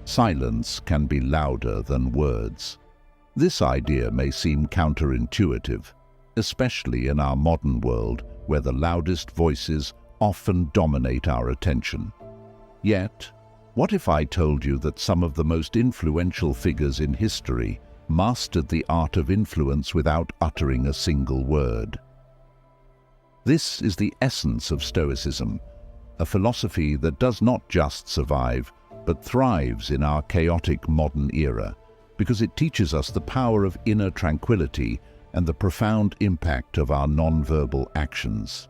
silence can be louder than words. This idea may seem counterintuitive, especially in our modern world where the loudest voices often dominate our attention. Yet, what if I told you that some of the most influential figures in history mastered the art of influence without uttering a single word? This is the essence of Stoicism, a philosophy that does not just survive, but thrives in our chaotic modern era, because it teaches us the power of inner tranquility and the profound impact of our non-verbal actions.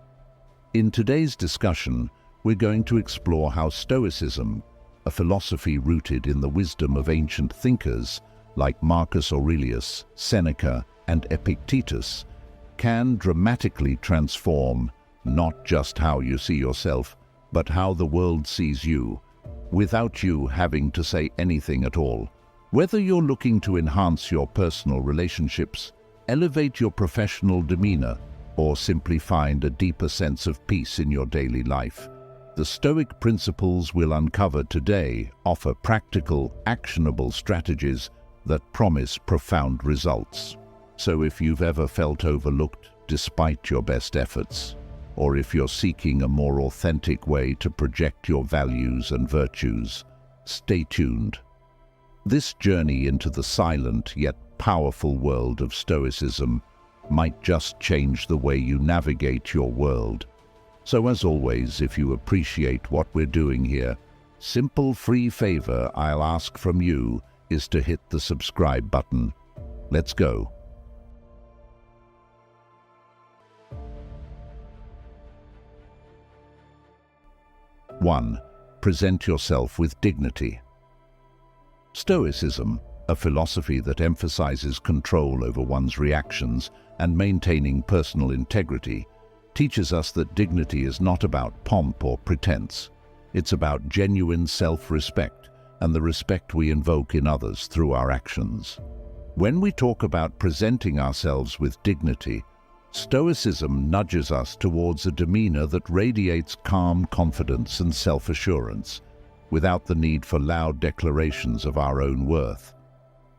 In today's discussion, we're going to explore how Stoicism, a philosophy rooted in the wisdom of ancient thinkers like Marcus Aurelius, Seneca, and Epictetus, can dramatically transform not just how you see yourself, but how the world sees you, without you having to say anything at all. Whether you're looking to enhance your personal relationships, elevate your professional demeanor, or simply find a deeper sense of peace in your daily life, the Stoic principles we'll uncover today offer practical, actionable strategies that promise profound results. So if you've ever felt overlooked despite your best efforts, or if you're seeking a more authentic way to project your values and virtues, stay tuned. This journey into the silent yet powerful world of Stoicism might just change the way you navigate your world. So as always, if you appreciate what we're doing here, simple free favor I'll ask from you is to hit the subscribe button. Let's go. One, present yourself with dignity. Stoicism, a philosophy that emphasizes control over one's reactions and maintaining personal integrity, teaches us that dignity is not about pomp or pretense. It's about genuine self-respect and the respect we invoke in others through our actions. When we talk about presenting ourselves with dignity, Stoicism nudges us towards a demeanor that radiates calm confidence and self-assurance, without the need for loud declarations of our own worth.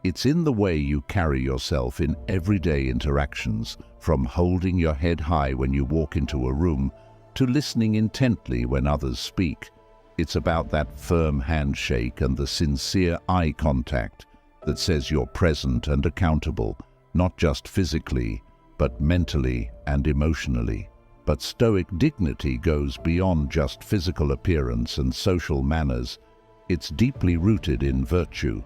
It's in the way you carry yourself in everyday interactions, from holding your head high when you walk into a room to listening intently when others speak. It's about that firm handshake and the sincere eye contact that says you're present and accountable, not just physically, but mentally and emotionally. But Stoic dignity goes beyond just physical appearance and social manners. It's deeply rooted in virtue.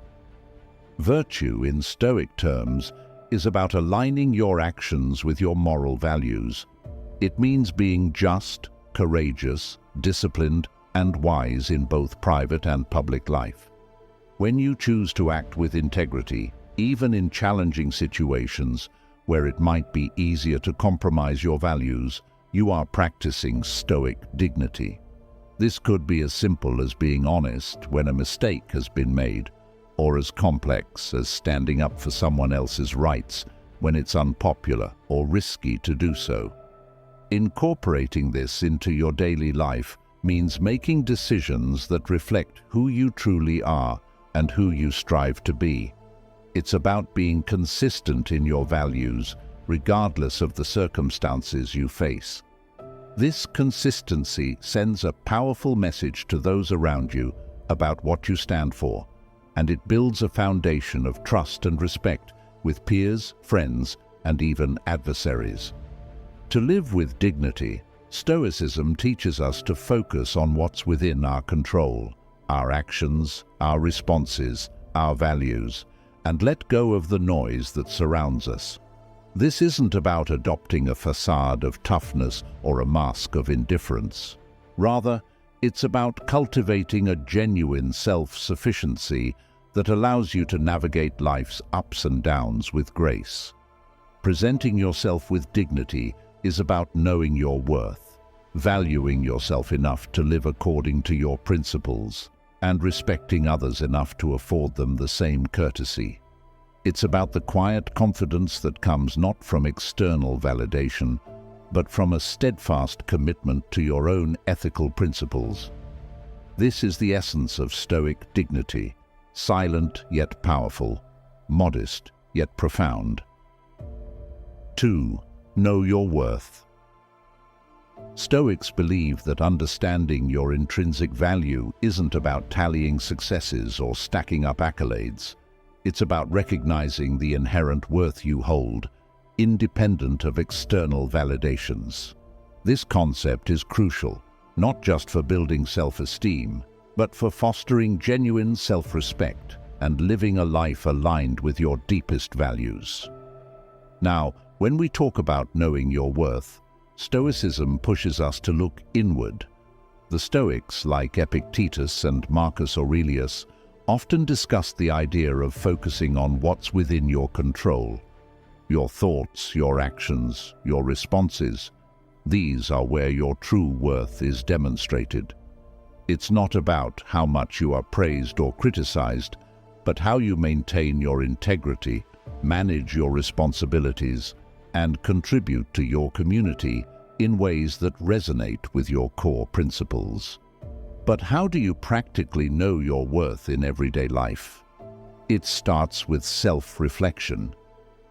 Virtue, in Stoic terms, is about aligning your actions with your moral values. It means being just, courageous, disciplined, and wise in both private and public life. When you choose to act with integrity, even in challenging situations where it might be easier to compromise your values, you are practicing Stoic dignity. This could be as simple as being honest when a mistake has been made, or as complex as standing up for someone else's rights when it's unpopular or risky to do so. Incorporating this into your daily life means making decisions that reflect who you truly are and who you strive to be. It's about being consistent in your values, regardless of the circumstances you face. This consistency sends a powerful message to those around you about what you stand for, and it builds a foundation of trust and respect with peers, friends, and even adversaries. To live with dignity, Stoicism teaches us to focus on what's within our control, our actions, our responses, our values, and let go of the noise that surrounds us. This isn't about adopting a facade of toughness or a mask of indifference. Rather, it's about cultivating a genuine self-sufficiency that allows you to navigate life's ups and downs with grace. Presenting yourself with dignity is about knowing your worth, valuing yourself enough to live according to your principles, and respecting others enough to afford them the same courtesy. It's about the quiet confidence that comes not from external validation, but from a steadfast commitment to your own ethical principles. This is the essence of Stoic dignity, silent yet powerful, modest yet profound. 2. Know your worth. Stoics believe that understanding your intrinsic value isn't about tallying successes or stacking up accolades. It's about recognizing the inherent worth you hold, independent of external validations. This concept is crucial, not just for building self-esteem, but for fostering genuine self-respect and living a life aligned with your deepest values. Now, when we talk about knowing your worth, Stoicism pushes us to look inward. The Stoics, like Epictetus and Marcus Aurelius, often discuss the idea of focusing on what's within your control. Your thoughts, your actions, your responses. These are where your true worth is demonstrated. It's not about how much you are praised or criticized, but how you maintain your integrity, manage your responsibilities, and contribute to your community in ways that resonate with your core principles. But how do you practically know your worth in everyday life? It starts with self-reflection.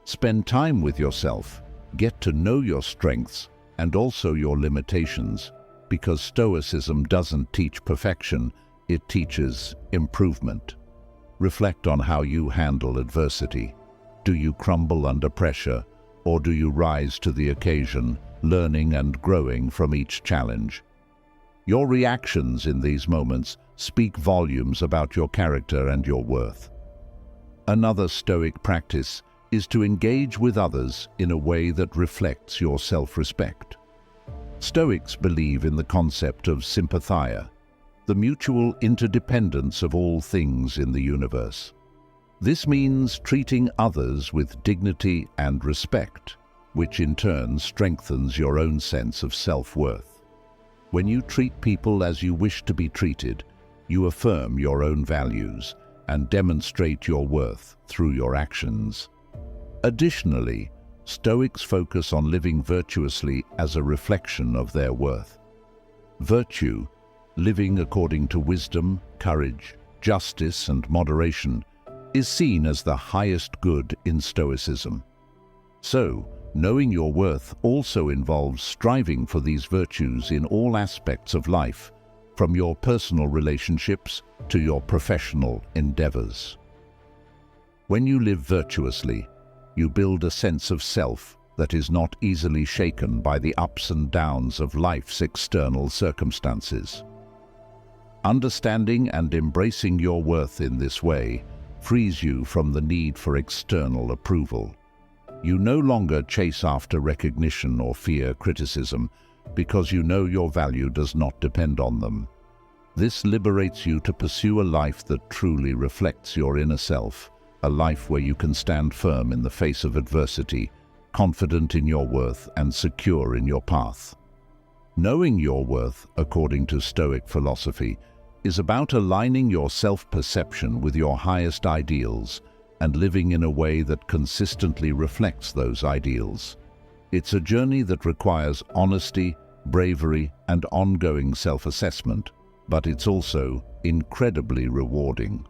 Spend time with yourself, get to know your strengths and also your limitations, because Stoicism doesn't teach perfection, it teaches improvement. Reflect on how you handle adversity. Do you crumble under pressure, or do you rise to the occasion, learning and growing from each challenge? Your reactions in these moments speak volumes about your character and your worth. Another Stoic practice is to engage with others in a way that reflects your self-respect. Stoics believe in the concept of sympathia, the mutual interdependence of all things in the universe. This means treating others with dignity and respect, which in turn strengthens your own sense of self-worth. When you treat people as you wish to be treated, you affirm your own values and demonstrate your worth through your actions. Additionally, Stoics focus on living virtuously as a reflection of their worth. Virtue, living according to wisdom, courage, justice, and moderation, is seen as the highest good in Stoicism. So, knowing your worth also involves striving for these virtues in all aspects of life, from your personal relationships to your professional endeavors. When you live virtuously, you build a sense of self that is not easily shaken by the ups and downs of life's external circumstances. Understanding and embracing your worth in this way frees you from the need for external approval. You no longer chase after recognition or fear criticism because you know your value does not depend on them. This liberates you to pursue a life that truly reflects your inner self, a life where you can stand firm in the face of adversity, confident in your worth and secure in your path. Knowing your worth, according to Stoic philosophy, is about aligning your self-perception with your highest ideals and living in a way that consistently reflects those ideals. It's a journey that requires honesty, bravery, and ongoing self-assessment, but it's also incredibly rewarding.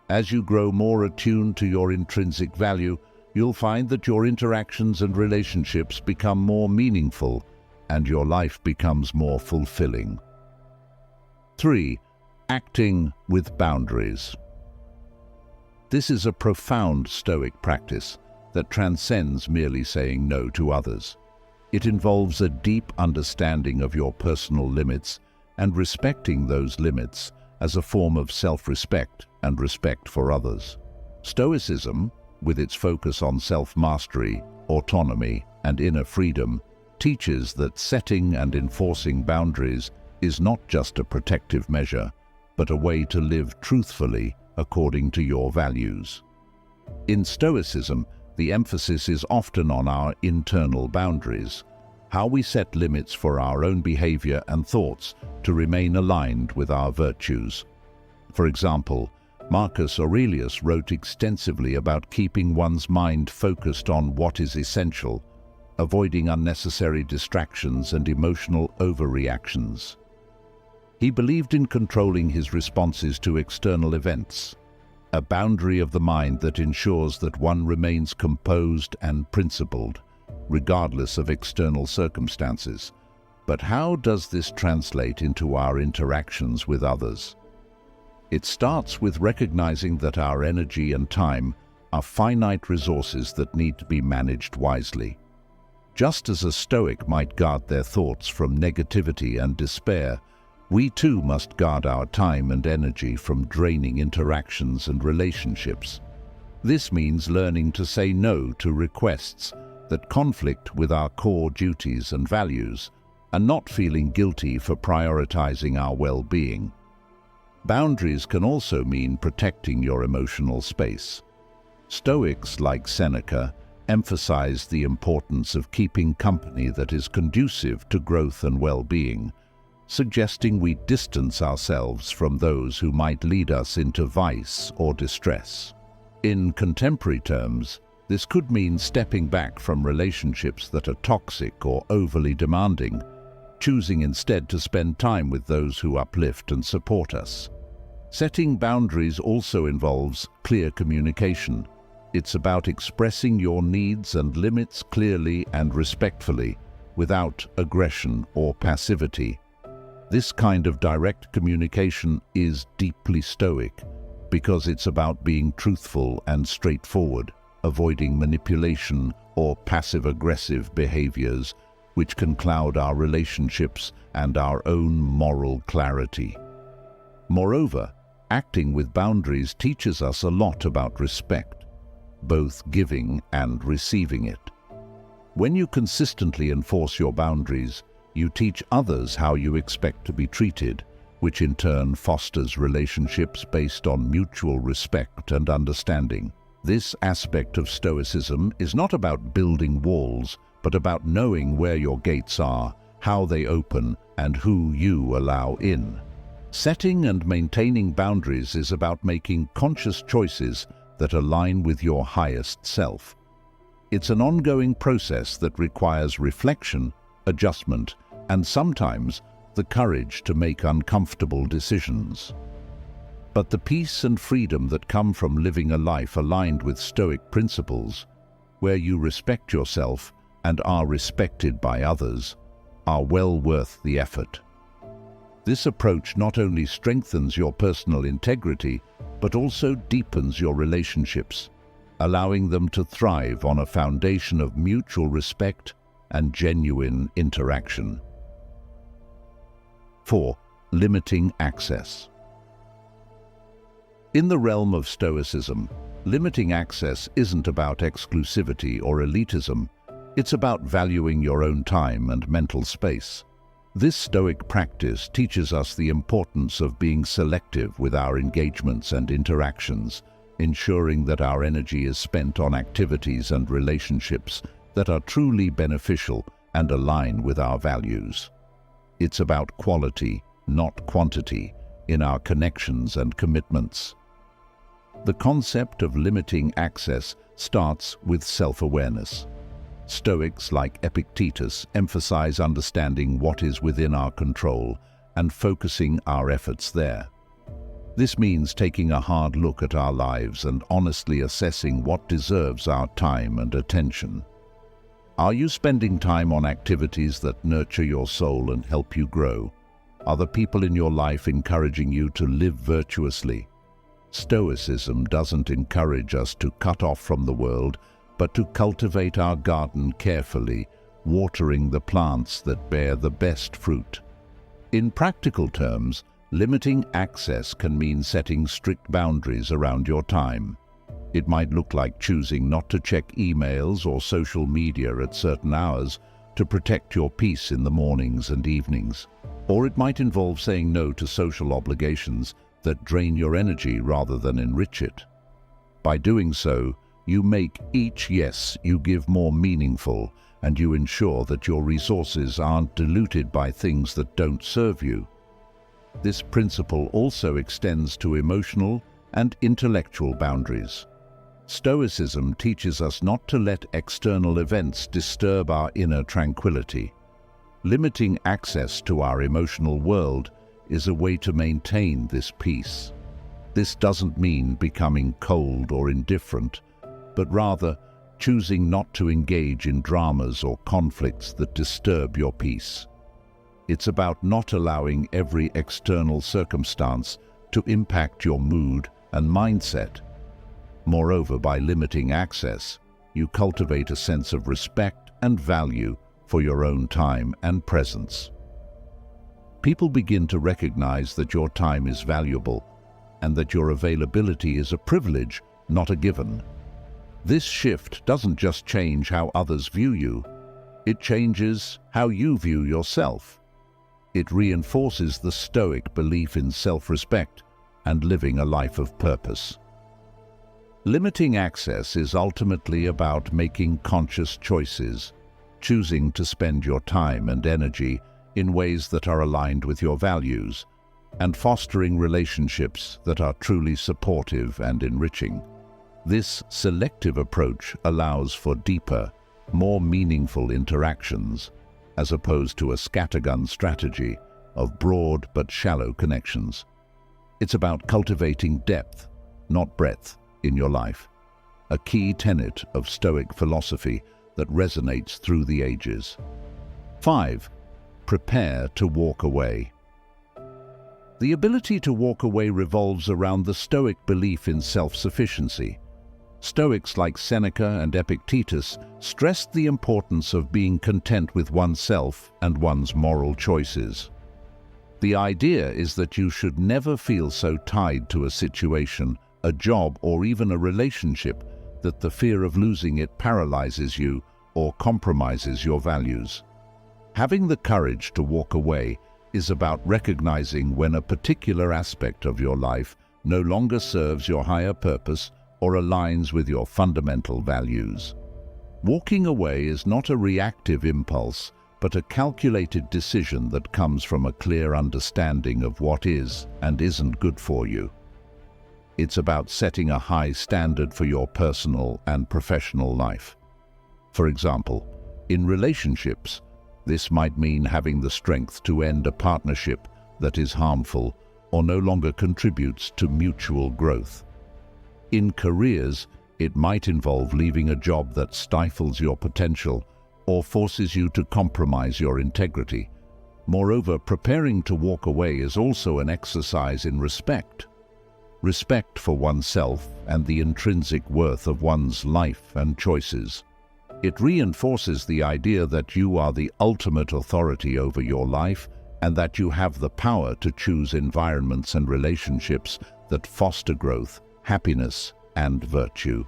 As you grow more attuned to your intrinsic value, you'll find that your interactions and relationships become more meaningful and your life becomes more fulfilling. 3. Acting with boundaries. This is a profound Stoic practice that transcends merely saying no to others. It involves a deep understanding of your personal limits and respecting those limits as a form of self-respect and respect for others. Stoicism, with its focus on self-mastery, autonomy, and inner freedom, teaches that setting and enforcing boundaries is not just a protective measure, but a way to live truthfully according to your values. In Stoicism, the emphasis is often on our internal boundaries, how we set limits for our own behavior and thoughts to remain aligned with our virtues. For example, Marcus Aurelius wrote extensively about keeping one's mind focused on what is essential, avoiding unnecessary distractions and emotional overreactions. He believed in controlling his responses to external events, a boundary of the mind that ensures that one remains composed and principled, regardless of external circumstances. But how does this translate into our interactions with others? It starts with recognizing that our energy and time are finite resources that need to be managed wisely. Just as a Stoic might guard their thoughts from negativity and despair, we too must guard our time and energy from draining interactions and relationships. This means learning to say no to requests that conflict with our core duties and values, and not feeling guilty for prioritizing our well-being. Boundaries can also mean protecting your emotional space. Stoics like Seneca emphasize the importance of keeping company that is conducive to growth and well-being, suggesting we distance ourselves from those who might lead us into vice or distress. In contemporary terms, this could mean stepping back from relationships that are toxic or overly demanding, choosing instead to spend time with those who uplift and support us. Setting boundaries also involves clear communication. It's about expressing your needs and limits clearly and respectfully, without aggression or passivity. This kind of direct communication is deeply Stoic because it's about being truthful and straightforward, avoiding manipulation or passive-aggressive behaviors, which can cloud our relationships and our own moral clarity. Moreover, acting with boundaries teaches us a lot about respect, both giving and receiving it. When you consistently enforce your boundaries, you teach others how you expect to be treated, which in turn fosters relationships based on mutual respect and understanding. This aspect of Stoicism is not about building walls, but about knowing where your gates are, how they open, and who you allow in. Setting and maintaining boundaries is about making conscious choices that align with your highest self. It's an ongoing process that requires reflection, adjustment, and sometimes the courage to make uncomfortable decisions. But the peace and freedom that come from living a life aligned with Stoic principles, where you respect yourself and are respected by others, are well worth the effort. This approach not only strengthens your personal integrity, but also deepens your relationships, allowing them to thrive on a foundation of mutual respect and genuine interaction. 4. Limiting access. In the realm of Stoicism, limiting access isn't about exclusivity or elitism. It's about valuing your own time and mental space. This Stoic practice teaches us the importance of being selective with our engagements and interactions, ensuring that our energy is spent on activities and relationships that are truly beneficial and align with our values. It's about quality, not quantity, in our connections and commitments. The concept of limiting access starts with self-awareness. Stoics like Epictetus emphasize understanding what is within our control and focusing our efforts there. This means taking a hard look at our lives and honestly assessing what deserves our time and attention. Are you spending time on activities that nurture your soul and help you grow? Are the people in your life encouraging you to live virtuously? Stoicism doesn't encourage us to cut off from the world, but to cultivate our garden carefully, watering the plants that bear the best fruit. In practical terms, limiting access can mean setting strict boundaries around your time. It might look like choosing not to check emails or social media at certain hours to protect your peace in the mornings and evenings. Or it might involve saying no to social obligations that drain your energy rather than enrich it. By doing so, you make each yes you give more meaningful, and you ensure that your resources aren't diluted by things that don't serve you. This principle also extends to emotional and intellectual boundaries. Stoicism teaches us not to let external events disturb our inner tranquility. Limiting access to our emotional world is a way to maintain this peace. This doesn't mean becoming cold or indifferent, but rather choosing not to engage in dramas or conflicts that disturb your peace. It's about not allowing every external circumstance to impact your mood and mindset. Moreover, by limiting access, you cultivate a sense of respect and value for your own time and presence. People begin to recognize that your time is valuable and that your availability is a privilege, not a given. This shift doesn't just change how others view you, it changes how you view yourself. It reinforces the Stoic belief in self-respect and living a life of purpose. Limiting access is ultimately about making conscious choices, choosing to spend your time and energy in ways that are aligned with your values, and fostering relationships that are truly supportive and enriching. This selective approach allows for deeper, more meaningful interactions, as opposed to a scattergun strategy of broad but shallow connections. It's about cultivating depth, not breadth, in your life, a key tenet of Stoic philosophy that resonates through the ages. 5. Prepare to walk away. The ability to walk away revolves around the Stoic belief in self-sufficiency. Stoics like Seneca and Epictetus stressed the importance of being content with oneself and one's moral choices. The idea is that you should never feel so tied to a situation, a job, or even a relationship that the fear of losing it paralyzes you or compromises your values. Having the courage to walk away is about recognizing when a particular aspect of your life no longer serves your higher purpose or aligns with your fundamental values. Walking away is not a reactive impulse, but a calculated decision that comes from a clear understanding of what is and isn't good for you. It's about setting a high standard for your personal and professional life. For example, in relationships, this might mean having the strength to end a partnership that is harmful or no longer contributes to mutual growth. In careers, it might involve leaving a job that stifles your potential or forces you to compromise your integrity. Moreover, preparing to walk away is also an exercise in respect. Respect for oneself and the intrinsic worth of one's life and choices. It reinforces the idea that you are the ultimate authority over your life and that you have the power to choose environments and relationships that foster growth, happiness, and virtue.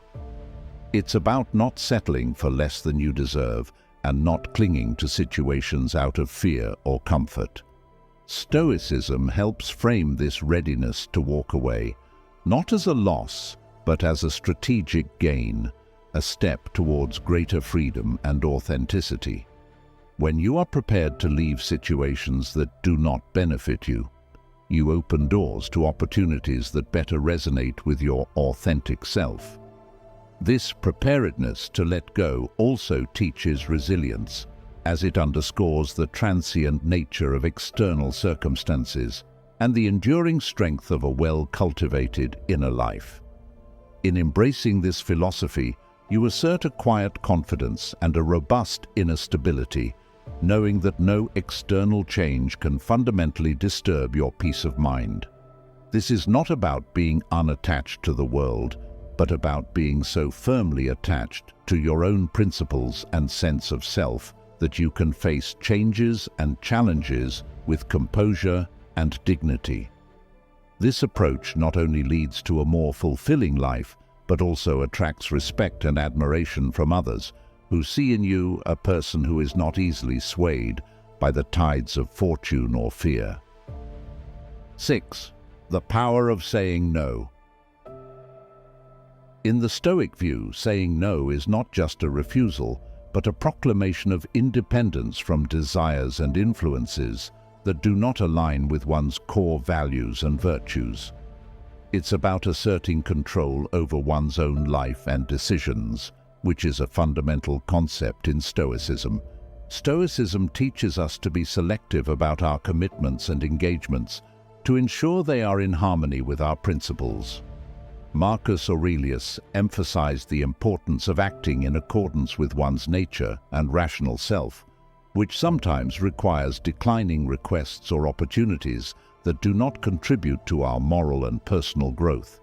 It's about not settling for less than you deserve and not clinging to situations out of fear or comfort. Stoicism helps frame this readiness to walk away, not as a loss, but as a strategic gain, a step towards greater freedom and authenticity. When you are prepared to leave situations that do not benefit you, you open doors to opportunities that better resonate with your authentic self. This preparedness to let go also teaches resilience, as it underscores the transient nature of external circumstances and the enduring strength of a well-cultivated inner life. In embracing this philosophy, you assert a quiet confidence and a robust inner stability, knowing that no external change can fundamentally disturb your peace of mind. This is not about being unattached to the world, but about being so firmly attached to your own principles and sense of self that you can face changes and challenges with composure and dignity. This approach not only leads to a more fulfilling life, but also attracts respect and admiration from others, who see in you a person who is not easily swayed by the tides of fortune or fear. 6. The power of saying no. In the Stoic view, saying no is not just a refusal, but a proclamation of independence from desires and influences that do not align with one's core values and virtues. It's about asserting control over one's own life and decisions, which is a fundamental concept in Stoicism. Stoicism teaches us to be selective about our commitments and engagements, to ensure they are in harmony with our principles. Marcus Aurelius emphasized the importance of acting in accordance with one's nature and rational self, which sometimes requires declining requests or opportunities that do not contribute to our moral and personal growth.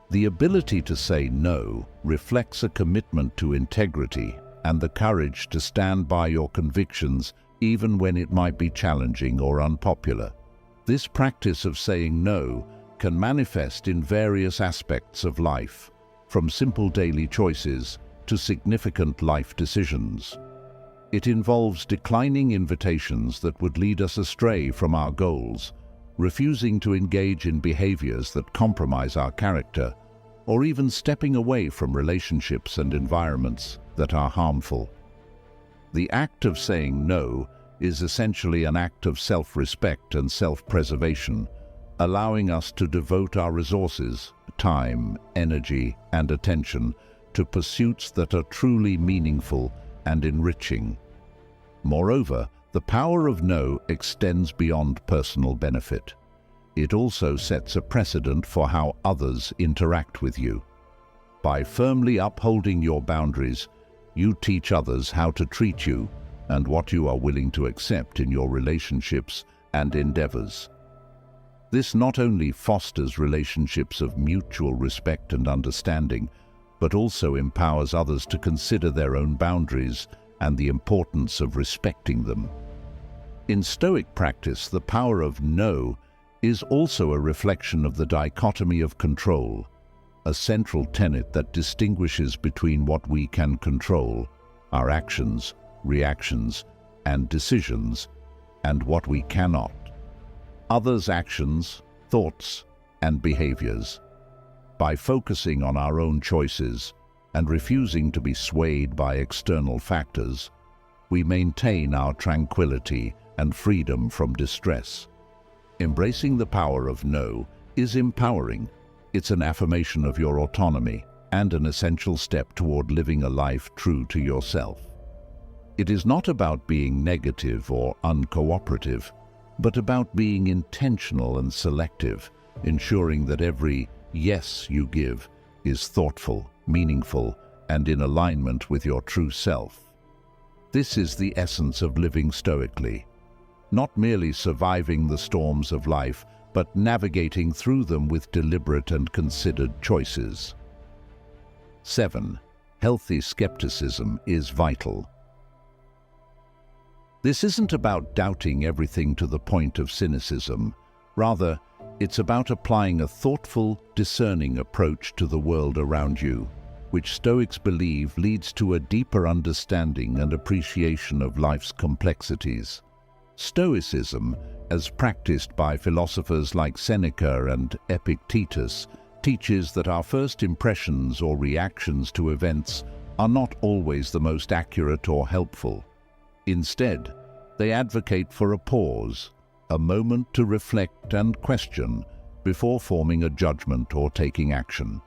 The ability to say no reflects a commitment to integrity and the courage to stand by your convictions even when it might be challenging or unpopular. This practice of saying no can manifest in various aspects of life, from simple daily choices to significant life decisions. It involves declining invitations that would lead us astray from our goals, refusing to engage in behaviors that compromise our character, or even stepping away from relationships and environments that are harmful. The act of saying no is essentially an act of self-respect and self-preservation, allowing us to devote our resources, time, energy, and attention to pursuits that are truly meaningful and enriching. Moreover, the power of no extends beyond personal benefit. It also sets a precedent for how others interact with you. By firmly upholding your boundaries, you teach others how to treat you and what you are willing to accept in your relationships and endeavors. This not only fosters relationships of mutual respect and understanding, but also empowers others to consider their own boundaries and the importance of respecting them. In Stoic practice, the power of no is also a reflection of the dichotomy of control, a central tenet that distinguishes between what we can control, our actions, reactions, and decisions, and what we cannot, others' actions, thoughts, and behaviors. By focusing on our own choices and refusing to be swayed by external factors, we maintain our tranquility and freedom from distress. Embracing the power of no is empowering. It's an affirmation of your autonomy and an essential step toward living a life true to yourself. It is not about being negative or uncooperative, but about being intentional and selective, ensuring that every yes you give is thoughtful, meaningful, and in alignment with your true self. This is the essence of living stoically, not merely surviving the storms of life, but navigating through them with deliberate and considered choices. 7. Healthy skepticism is vital. This isn't about doubting everything to the point of cynicism. Rather, it's about applying a thoughtful, discerning approach to the world around you, which Stoics believe leads to a deeper understanding and appreciation of life's complexities. Stoicism, as practiced by philosophers like Seneca and Epictetus, teaches that our first impressions or reactions to events are not always the most accurate or helpful. Instead, they advocate for a pause, a moment to reflect and question before forming a judgment or taking action.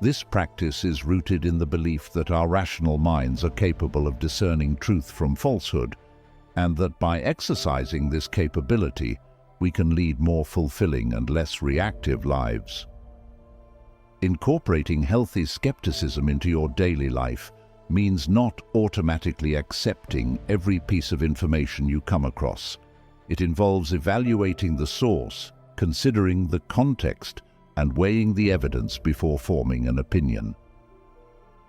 This practice is rooted in the belief that our rational minds are capable of discerning truth from falsehood, and that by exercising this capability, we can lead more fulfilling and less reactive lives. Incorporating healthy skepticism into your daily life means not automatically accepting every piece of information you come across. It involves evaluating the source, considering the context, and weighing the evidence before forming an opinion.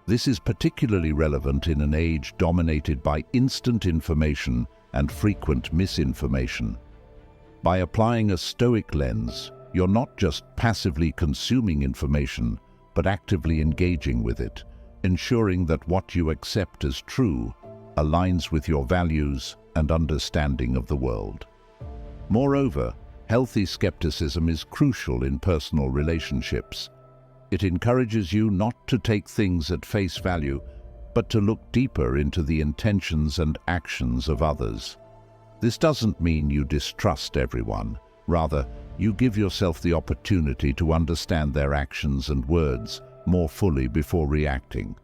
This is particularly relevant in an age dominated by instant information and frequent misinformation. By applying a Stoic lens, you're not just passively consuming information, but actively engaging with it, ensuring that what you accept as true aligns with your values and understanding of the world. Moreover, healthy skepticism is crucial in personal relationships. It encourages you not to take things at face value, but to look deeper into the intentions and actions of others. This doesn't mean you distrust everyone. Rather, you give yourself the opportunity to understand their actions and words more fully before reacting.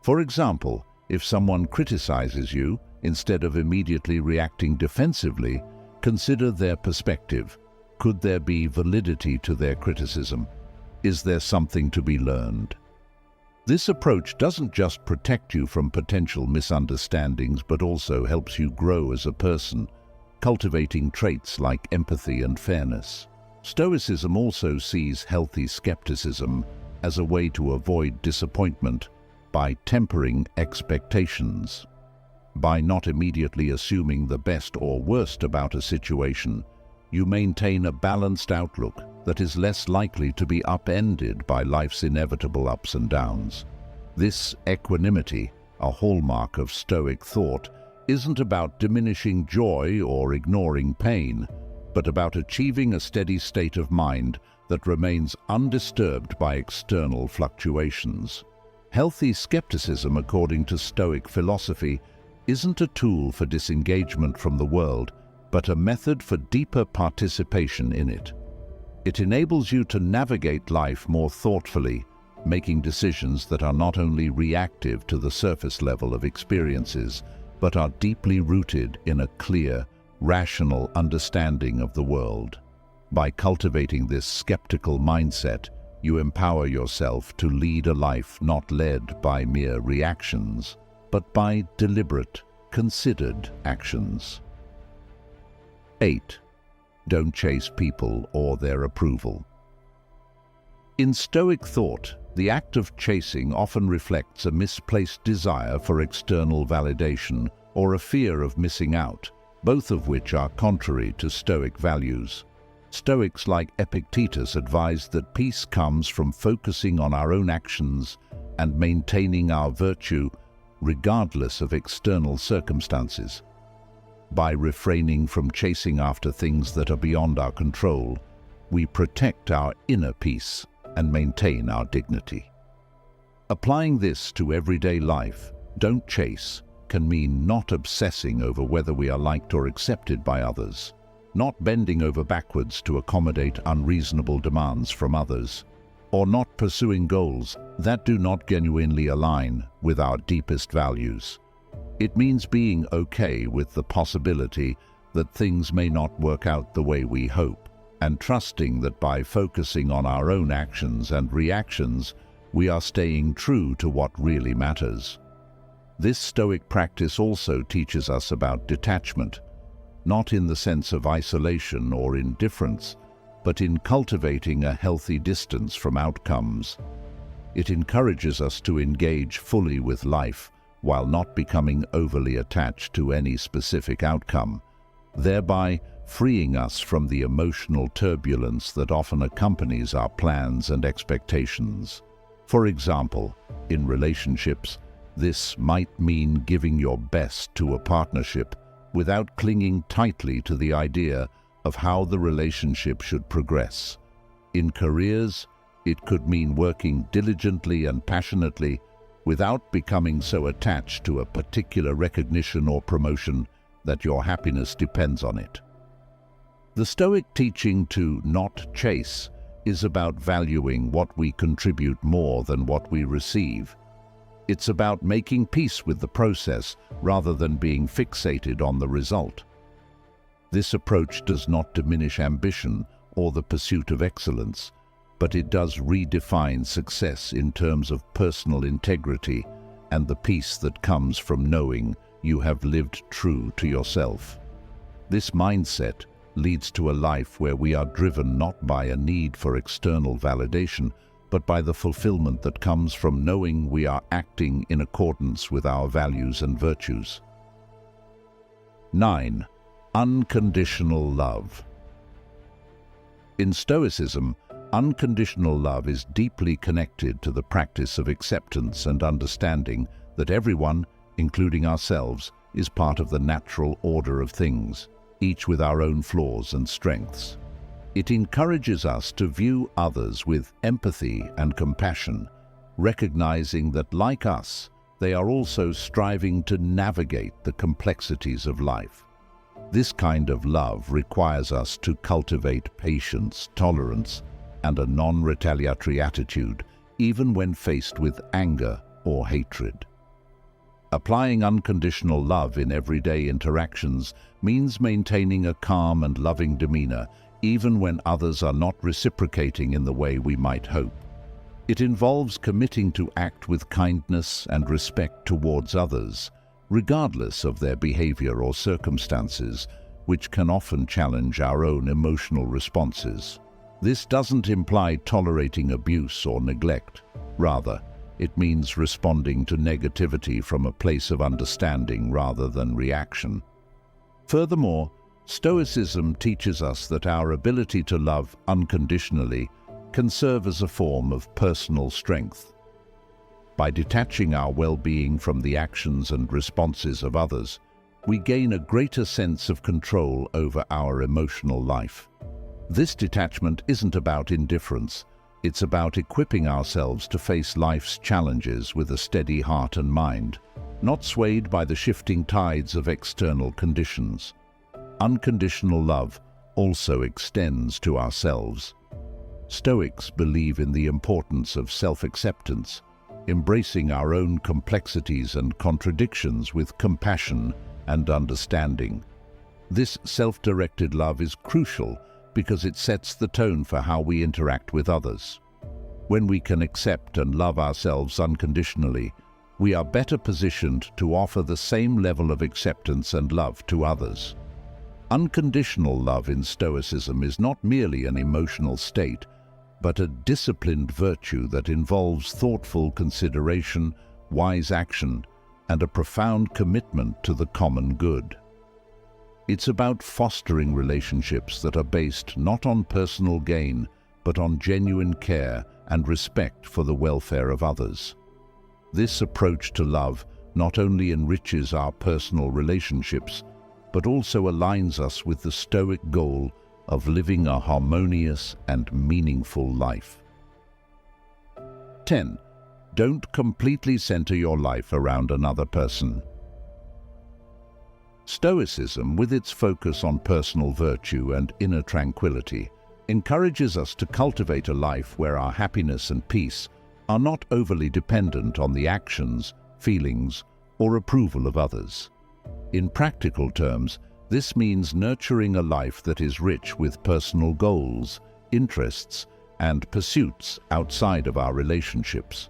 For example, if someone criticizes you, instead of immediately reacting defensively, consider their perspective, could there be validity to their criticism? Is there something to be learned? This approach doesn't just protect you from potential misunderstandings, but also helps you grow as a person, cultivating traits like empathy and fairness. Stoicism also sees healthy skepticism as a way to avoid disappointment by tempering expectations. By not immediately assuming the best or worst about a situation, you maintain a balanced outlook that is less likely to be upended by life's inevitable ups and downs. This equanimity, a hallmark of Stoic thought, isn't about diminishing joy or ignoring pain, but about achieving a steady state of mind that remains undisturbed by external fluctuations. Healthy skepticism, according to Stoic philosophy, isn't a tool for disengagement from the world, but a method for deeper participation in it. It enables you to navigate life more thoughtfully, making decisions that are not only reactive to the surface level of experiences, but are deeply rooted in a clear, rational understanding of the world. By cultivating this skeptical mindset, you empower yourself to lead a life not led by mere reactions, but by deliberate, considered actions. 8. Don't chase people or their approval. In Stoic thought, the act of chasing often reflects a misplaced desire for external validation or a fear of missing out, both of which are contrary to Stoic values. Stoics like Epictetus advise that peace comes from focusing on our own actions and maintaining our virtue regardless of external circumstances. By refraining from chasing after things that are beyond our control, we protect our inner peace and maintain our dignity. Applying this to everyday life, don't chase can mean not obsessing over whether we are liked or accepted by others, not bending over backwards to accommodate unreasonable demands from others, or not pursuing goals that do not genuinely align with our deepest values. It means being okay with the possibility that things may not work out the way we hope, and trusting that by focusing on our own actions and reactions, we are staying true to what really matters. This Stoic practice also teaches us about detachment, not in the sense of isolation or indifference, but in cultivating a healthy distance from outcomes. It encourages us to engage fully with life while not becoming overly attached to any specific outcome, thereby freeing us from the emotional turbulence that often accompanies our plans and expectations. For example, in relationships, this might mean giving your best to a partnership without clinging tightly to the idea of how the relationship should progress. In careers, it could mean working diligently and passionately without becoming so attached to a particular recognition or promotion that your happiness depends on it. The Stoic teaching to not chase is about valuing what we contribute more than what we receive. It's about making peace with the process rather than being fixated on the result. This approach does not diminish ambition or the pursuit of excellence, but it does redefine success in terms of personal integrity and the peace that comes from knowing you have lived true to yourself. This mindset leads to a life where we are driven not by a need for external validation, but by the fulfillment that comes from knowing we are acting in accordance with our values and virtues. 9. Unconditional love. In Stoicism, unconditional love is deeply connected to the practice of acceptance and understanding that everyone, including ourselves, is part of the natural order of things, each with our own flaws and strengths. It encourages us to view others with empathy and compassion, recognizing that, like us, they are also striving to navigate the complexities of life. This kind of love requires us to cultivate patience, tolerance, and a non-retaliatory attitude, even when faced with anger or hatred. Applying unconditional love in everyday interactions means maintaining a calm and loving demeanor, even when others are not reciprocating in the way we might hope. It involves committing to act with kindness and respect towards others, regardless of their behavior or circumstances, which can often challenge our own emotional responses. This doesn't imply tolerating abuse or neglect. Rather, it means responding to negativity from a place of understanding rather than reaction. Furthermore, Stoicism teaches us that our ability to love unconditionally can serve as a form of personal strength. By detaching our well-being from the actions and responses of others, we gain a greater sense of control over our emotional life. This detachment isn't about indifference. It's about equipping ourselves to face life's challenges with a steady heart and mind, not swayed by the shifting tides of external conditions. Unconditional love also extends to ourselves. Stoics believe in the importance of self-acceptance, embracing our own complexities and contradictions with compassion and understanding. This self-directed love is crucial because it sets the tone for how we interact with others. When we can accept and love ourselves unconditionally, we are better positioned to offer the same level of acceptance and love to others. Unconditional love in Stoicism is not merely an emotional state, but a disciplined virtue that involves thoughtful consideration, wise action, and a profound commitment to the common good. It's about fostering relationships that are based not on personal gain, but on genuine care and respect for the welfare of others. This approach to love not only enriches our personal relationships, but also aligns us with the Stoic goal of living a harmonious and meaningful life. 10. Don't completely center your life around another person. Stoicism, with its focus on personal virtue and inner tranquility, encourages us to cultivate a life where our happiness and peace are not overly dependent on the actions, feelings, or approval of others. In practical terms, this means nurturing a life that is rich with personal goals, interests, and pursuits outside of our relationships.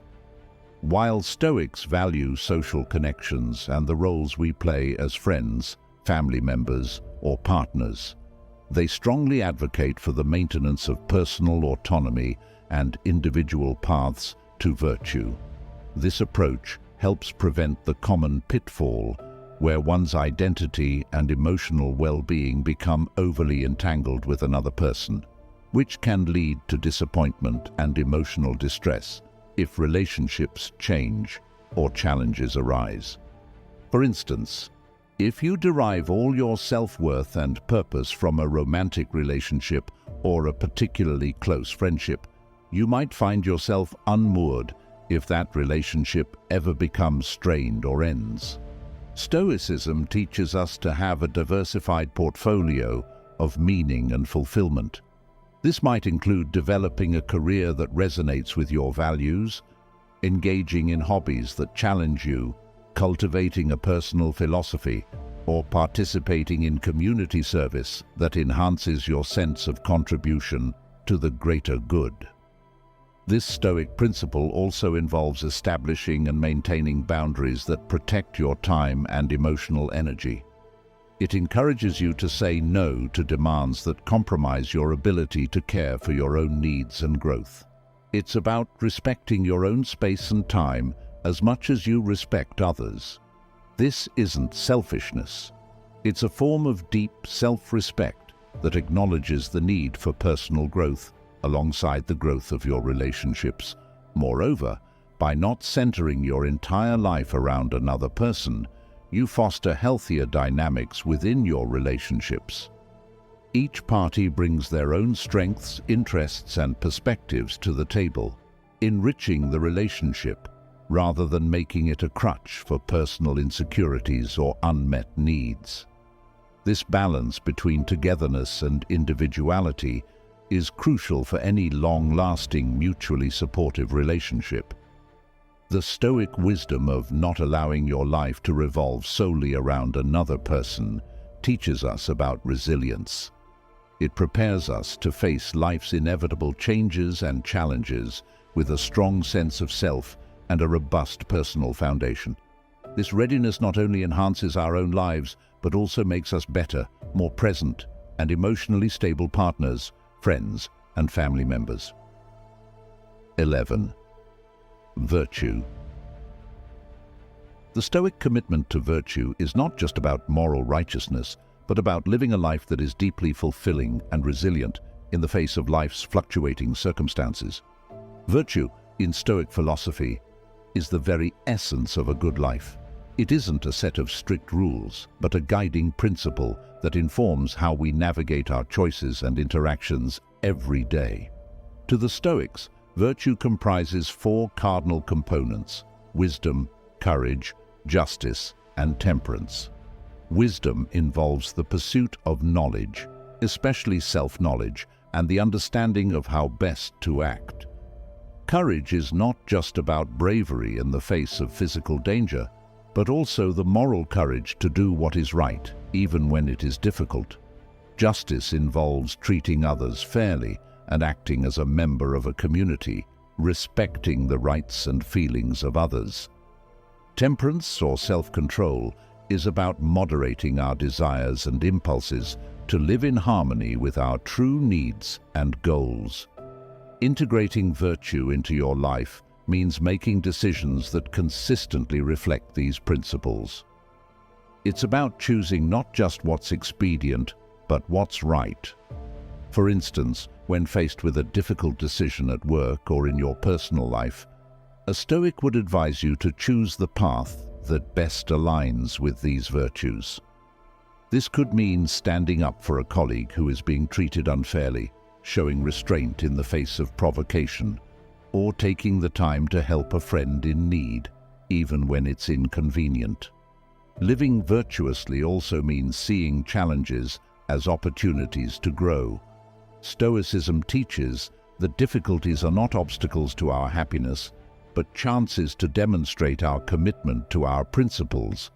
While Stoics value social connections and the roles we play as friends, family members, or partners, they strongly advocate for the maintenance of personal autonomy and individual paths to virtue. This approach helps prevent the common pitfall where one's identity and emotional well-being become overly entangled with another person, which can lead to disappointment and emotional distress if relationships change or challenges arise. For instance, if you derive all your self-worth and purpose from a romantic relationship or a particularly close friendship, you might find yourself unmoored if that relationship ever becomes strained or ends. Stoicism teaches us to have a diversified portfolio of meaning and fulfillment. This might include developing a career that resonates with your values, engaging in hobbies that challenge you, cultivating a personal philosophy, or participating in community service that enhances your sense of contribution to the greater good. This Stoic principle also involves establishing and maintaining boundaries that protect your time and emotional energy. It encourages you to say no to demands that compromise your ability to care for your own needs and growth. It's about respecting your own space and time as much as you respect others. This isn't selfishness. It's a form of deep self-respect that acknowledges the need for personal growth alongside the growth of your relationships. Moreover, by not centering your entire life around another person, you foster healthier dynamics within your relationships. Each party brings their own strengths, interests, and perspectives to the table, enriching the relationship rather than making it a crutch for personal insecurities or unmet needs. This balance between togetherness and individuality is crucial for any long-lasting, mutually supportive relationship. The Stoic wisdom of not allowing your life to revolve solely around another person teaches us about resilience. It prepares us to face life's inevitable changes and challenges with a strong sense of self and a robust personal foundation. This readiness not only enhances our own lives, but also makes us better, more present, and emotionally stable partners, friends, and family members. 11. Virtue. The Stoic commitment to virtue is not just about moral righteousness, but about living a life that is deeply fulfilling and resilient in the face of life's fluctuating circumstances. Virtue, in Stoic philosophy, is the very essence of a good life. It isn't a set of strict rules, but a guiding principle that informs how we navigate our choices and interactions every day. To the Stoics, virtue comprises four cardinal components: wisdom, courage, justice, and temperance. Wisdom involves the pursuit of knowledge, especially self-knowledge, and the understanding of how best to act. Courage is not just about bravery in the face of physical danger, but also the moral courage to do what is right, even when it is difficult. Justice involves treating others fairly and acting as a member of a community, respecting the rights and feelings of others. Temperance, or self-control, is about moderating our desires and impulses to live in harmony with our true needs and goals. Integrating virtue into your life means making decisions that consistently reflect these principles. It's about choosing not just what's expedient, but what's right. For instance, when faced with a difficult decision at work or in your personal life, a Stoic would advise you to choose the path that best aligns with these virtues. This could mean standing up for a colleague who is being treated unfairly, showing restraint in the face of provocation, or taking the time to help a friend in need, even when it's inconvenient. Living virtuously also means seeing challenges as opportunities to grow. Stoicism teaches that difficulties are not obstacles to our happiness, but chances to demonstrate our commitment to our principles.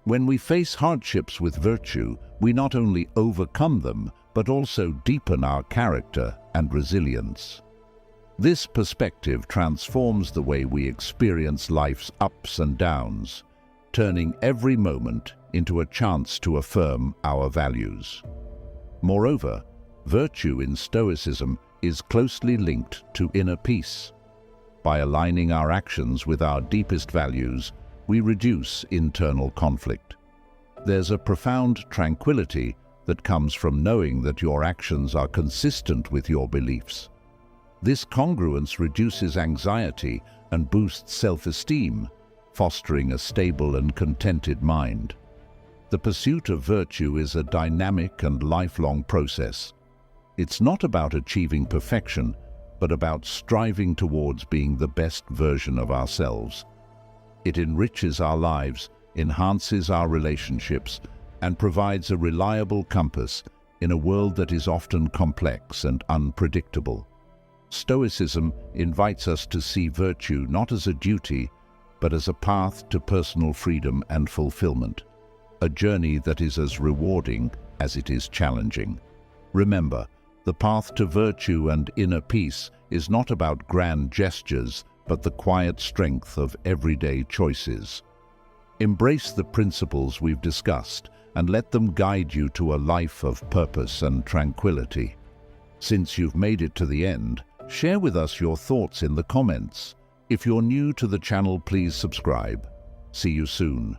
When we face hardships with virtue, we not only overcome them, but also deepen our character and resilience. This perspective transforms the way we experience life's ups and downs, turning every moment into a chance to affirm our values. Moreover, virtue in Stoicism is closely linked to inner peace. By aligning our actions with our deepest values, we reduce internal conflict. There's a profound tranquility that comes from knowing that your actions are consistent with your beliefs. This congruence reduces anxiety and boosts self-esteem, fostering a stable and contented mind. The pursuit of virtue is a dynamic and lifelong process. It's not about achieving perfection, but about striving towards being the best version of ourselves. It enriches our lives, enhances our relationships, and provides a reliable compass in a world that is often complex and unpredictable. Stoicism invites us to see virtue not as a duty, but as a path to personal freedom and fulfillment, a journey that is as rewarding as it is challenging. Remember, the path to virtue and inner peace is not about grand gestures, but the quiet strength of everyday choices. Embrace the principles we've discussed and let them guide you to a life of purpose and tranquility. Since you've made it to the end, share with us your thoughts in the comments. If you're new to the channel, please subscribe. See you soon.